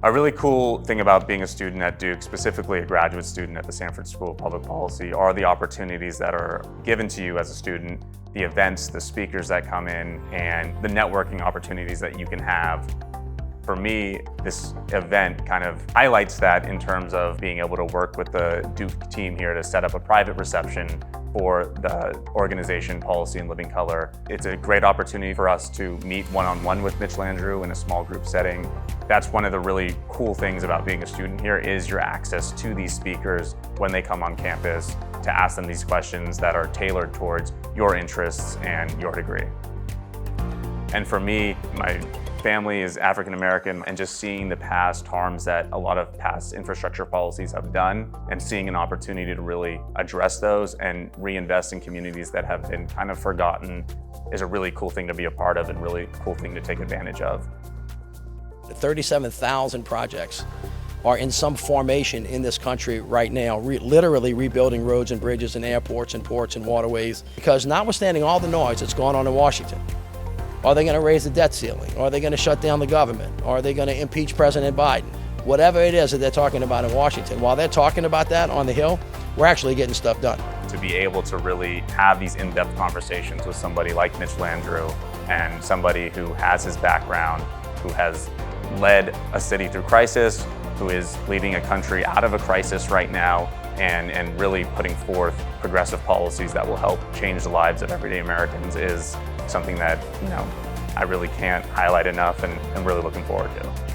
A really cool thing about being a student at Duke, specifically a graduate student at the Sanford School of Public Policy, are the opportunities that are given to you as a student, the events, the speakers that come in, and the networking opportunities that you can have. For me, this event kind of highlights that in terms of being able to work with the Duke team here to set up a private reception for the organization Policy in Living Color. It's a great opportunity for us to meet one-on-one with Mitch Landrieu in a small group setting. That's one of the really cool things about being a student here is your access to these speakers when they come on campus to ask them these questions that are tailored towards your interests and your degree. And for me, my family is African American, and just seeing the past harms that a lot of past infrastructure policies have done and seeing an opportunity to really address those and reinvest in communities that have been kind of forgotten is a really cool thing to be a part of and really cool thing to take advantage of. 37,000 projects are in some formation in this country right now, literally rebuilding roads and bridges and airports and ports and waterways, because notwithstanding all the noise that's going on in Washington, are they going to raise the debt ceiling? Are they going to shut down the government? Are they going to impeach President Biden? Whatever it is that they're talking about in Washington, while they're talking about that on the Hill, we're actually getting stuff done. To be able to really have these in-depth conversations with somebody like Mitch Landrieu and somebody who has his background, who has led a city through crisis, who is leading a country out of a crisis right now, and really putting forth progressive policies that will help change the lives of everyday Americans is something that, I really can't highlight enough and I'm really looking forward to.